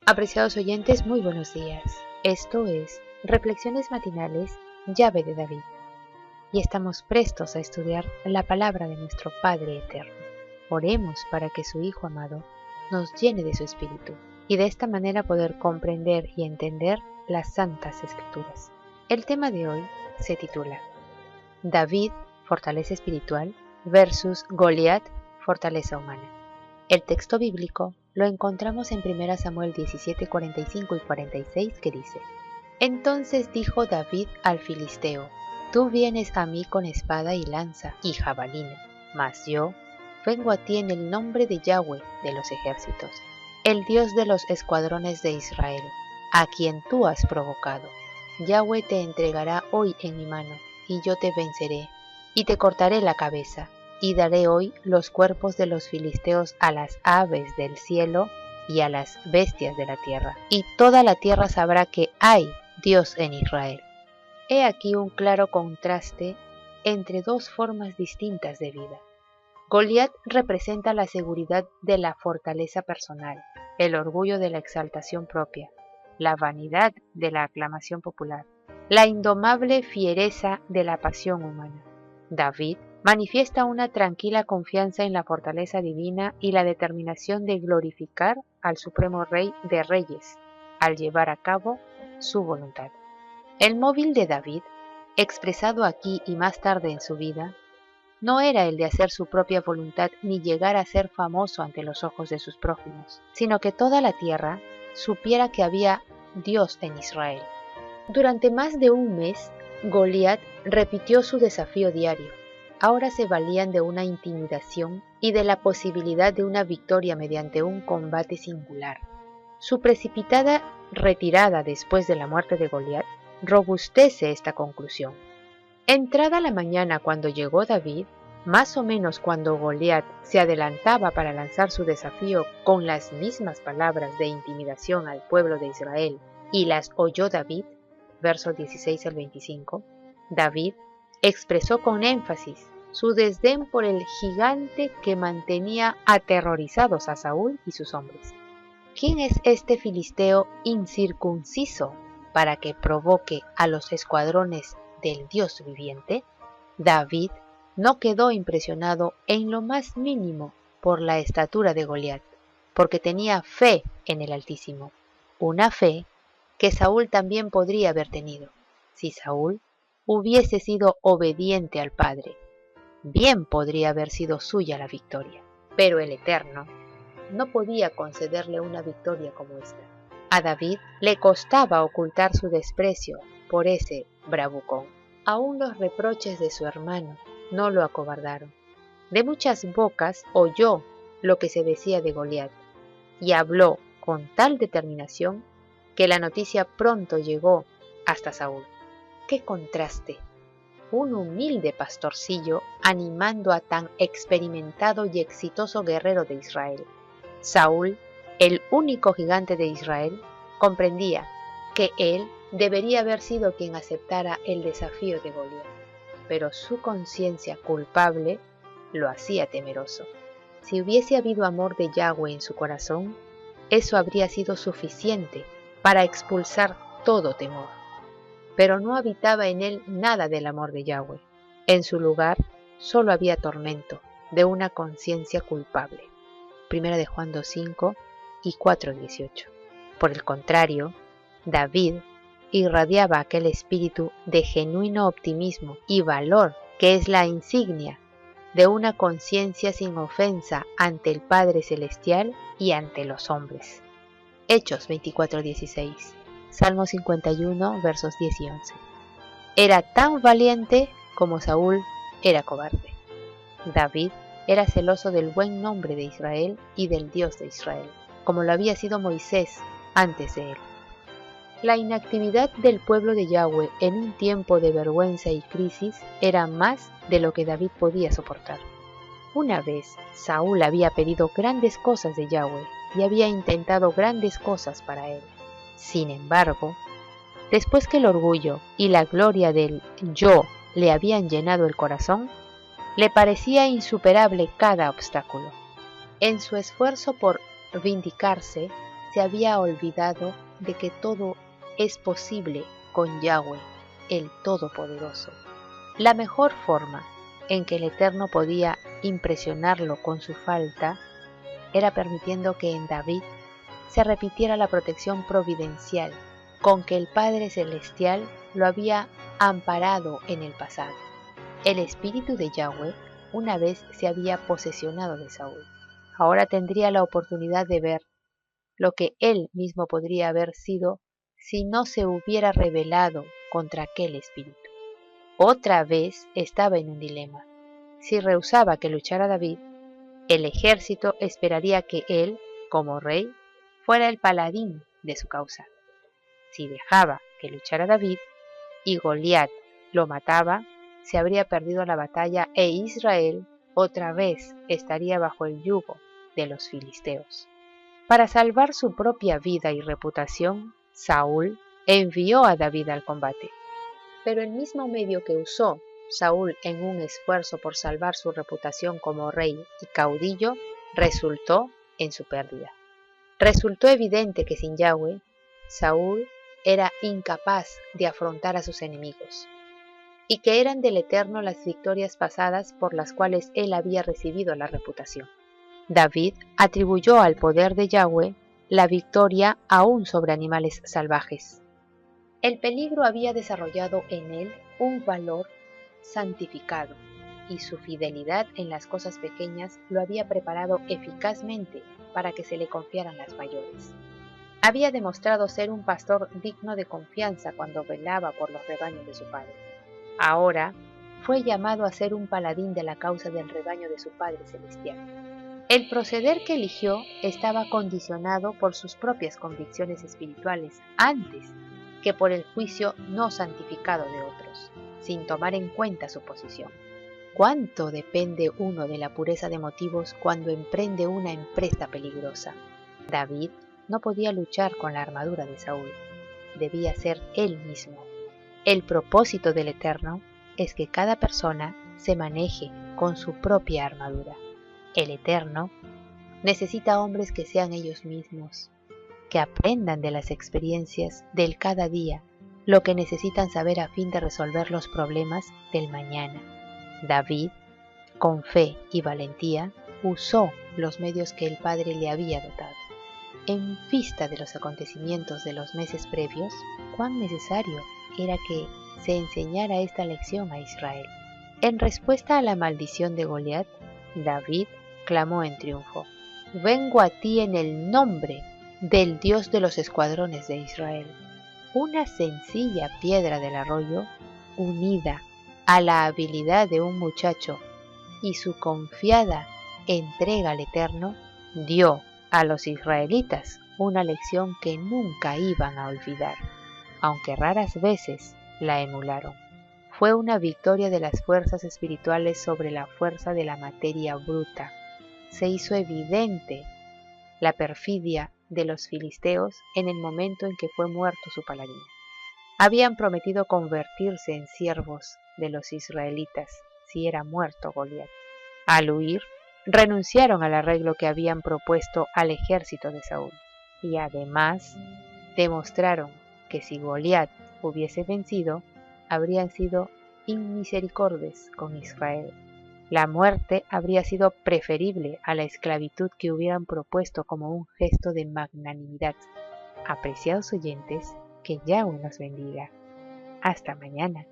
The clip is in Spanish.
Apreciados oyentes, muy buenos días. Esto es Reflexiones Matinales, Llave de David. Y estamos prestos a estudiar la palabra de nuestro Padre Eterno. Oremos para que su Hijo amado nos llene de su Espíritu y de esta manera poder comprender y entender las Santas Escrituras. El tema de hoy se titula David, fortaleza espiritual, versus Goliat, fortaleza humana. El texto bíblico lo encontramos en 1 Samuel 17, 45 y 46 que dice: Entonces dijo David al filisteo: Tú vienes a mí con espada y lanza y jabalina, mas yo vengo a ti en el nombre de Yahweh de los ejércitos, el Dios de los escuadrones de Israel, a quien tú has provocado. Yahweh te entregará hoy en mi mano, y yo te venceré, y te cortaré la cabeza, y daré hoy los cuerpos de los filisteos a las aves del cielo y a las bestias de la tierra, y toda la tierra sabrá que hay Dios en Israel. He aquí un claro contraste entre dos formas distintas de vida. Goliat representa la seguridad de la fortaleza personal, el orgullo de la exaltación propia, la vanidad de la aclamación popular, la indomable fiereza de la pasión humana. David manifiesta una tranquila confianza en la fortaleza divina y la determinación de glorificar al Supremo Rey de Reyes, al llevar a cabo su voluntad. El móvil de David, expresado aquí y más tarde en su vida, no era el de hacer su propia voluntad ni llegar a ser famoso ante los ojos de sus prójimos, sino que toda la tierra supiera que había Dios en Israel. Durante más de un mes, Goliat repitió su desafío diario. Ahora se valían de una intimidación y de la posibilidad de una victoria mediante un combate singular. Su precipitada retirada después de la muerte de Goliat robustece esta conclusión. Entrada la mañana cuando llegó David, más o menos cuando Goliat se adelantaba para lanzar su desafío con las mismas palabras de intimidación al pueblo de Israel, y las oyó David, versos 16 al 25, David expresó con énfasis su desdén por el gigante que mantenía aterrorizados a Saúl y sus hombres. ¿Quién es este filisteo incircunciso para que provoque a los escuadrones del Dios viviente? David no quedó impresionado en lo más mínimo por la estatura de Goliat, porque tenía fe en el Altísimo, una fe que Saúl también podría haber tenido, si Saúl hubiese sido obediente al Padre. Bien podría haber sido suya la victoria, pero el Eterno no podía concederle una victoria como esta. A David le costaba ocultar su desprecio por ese bravucón. Aún los reproches de su hermano no lo acobardaron. De muchas bocas oyó lo que se decía de Goliat, y habló con tal determinación que la noticia pronto llegó hasta Saúl. ¡Qué contraste! Un humilde pastorcillo animando a tan experimentado y exitoso guerrero de Israel. Saúl, el único gigante de Israel, comprendía que él debería haber sido quien aceptara el desafío de Goliat, pero su conciencia culpable lo hacía temeroso. Si hubiese habido amor de Yahweh en su corazón, eso habría sido suficiente para expulsar todo temor. Pero no habitaba en él nada del amor de Yahweh. En su lugar solo había tormento de una conciencia culpable. 1 de Juan 2:5 y 4:18. Por el contrario, David irradiaba aquel espíritu de genuino optimismo y valor que es la insignia de una conciencia sin ofensa ante el Padre Celestial y ante los hombres. Hechos 24:16. Salmo 51, versos 10 y 11. Era tan valiente como Saúl era cobarde. David era celoso del buen nombre de Israel y del Dios de Israel, como lo había sido Moisés antes de él. La inactividad del pueblo de Yahweh en un tiempo de vergüenza y crisis era más de lo que David podía soportar. Una vez Saúl había pedido grandes cosas de Yahweh y había intentado grandes cosas para él. Sin embargo, después que el orgullo y la gloria del yo le habían llenado el corazón, le parecía insuperable cada obstáculo. En su esfuerzo por vindicarse, se había olvidado de que todo es posible con Yahweh, el Todopoderoso. La mejor forma en que el Eterno podía impresionarlo con su falta era permitiendo que en David se repitiera la protección providencial con que el Padre Celestial lo había amparado en el pasado. El espíritu de Yahweh una vez se había posesionado de Saúl. Ahora tendría la oportunidad de ver lo que él mismo podría haber sido si no se hubiera rebelado contra aquel espíritu. Otra vez estaba en un dilema. Si rehusaba que luchara David, el ejército esperaría que él, como rey, fuera el paladín de su causa. Si dejaba que luchara David y Goliat lo mataba, se habría perdido la batalla e Israel otra vez estaría bajo el yugo de los filisteos. Para salvar su propia vida y reputación, Saúl envió a David al combate. Pero el mismo medio que usó Saúl en un esfuerzo por salvar su reputación como rey y caudillo, resultó en su pérdida. Resultó evidente que sin Yahweh, Saúl era incapaz de afrontar a sus enemigos, y que eran del Eterno las victorias pasadas por las cuales él había recibido la reputación. David atribuyó al poder de Yahweh la victoria aún sobre animales salvajes. El peligro había desarrollado en él un valor santificado, y su fidelidad en las cosas pequeñas lo había preparado eficazmente para que se le confiaran las mayores. Había demostrado ser un pastor digno de confianza cuando velaba por los rebaños de su padre. Ahora fue llamado a ser un paladín de la causa del rebaño de su Padre Celestial. El proceder que eligió estaba condicionado por sus propias convicciones espirituales antes que por el juicio no santificado de otros, sin tomar en cuenta su posición. ¿Cuánto depende uno de la pureza de motivos cuando emprende una empresa peligrosa? David no podía luchar con la armadura de Saúl, debía ser él mismo. El propósito del Eterno es que cada persona se maneje con su propia armadura. El Eterno necesita hombres que sean ellos mismos, que aprendan de las experiencias del cada día lo que necesitan saber a fin de resolver los problemas del mañana. David, con fe y valentía, usó los medios que el Padre le había dotado. En vista de los acontecimientos de los meses previos, cuán necesario era que se enseñara esta lección a Israel. En respuesta a la maldición de Goliat, David clamó en triunfo: «Vengo a ti en el nombre del Dios de los escuadrones de Israel». Una sencilla piedra del arroyo, unida a la habilidad de un muchacho y su confiada entrega al Eterno, dio a los israelitas una lección que nunca iban a olvidar, aunque raras veces la emularon. Fue una victoria de las fuerzas espirituales sobre la fuerza de la materia bruta. Se hizo evidente la perfidia de los filisteos en el momento en que fue muerto su paladín. Habían prometido convertirse en siervos de los israelitas si era muerto Goliat. Al huir, renunciaron al arreglo que habían propuesto al ejército de Saúl, y además demostraron que si Goliat hubiese vencido, habrían sido inmisericordes con Israel. La muerte habría sido preferible a la esclavitud que hubieran propuesto como un gesto de magnanimidad. Apreciados oyentes, que Yahweh nos bendiga. Hasta mañana.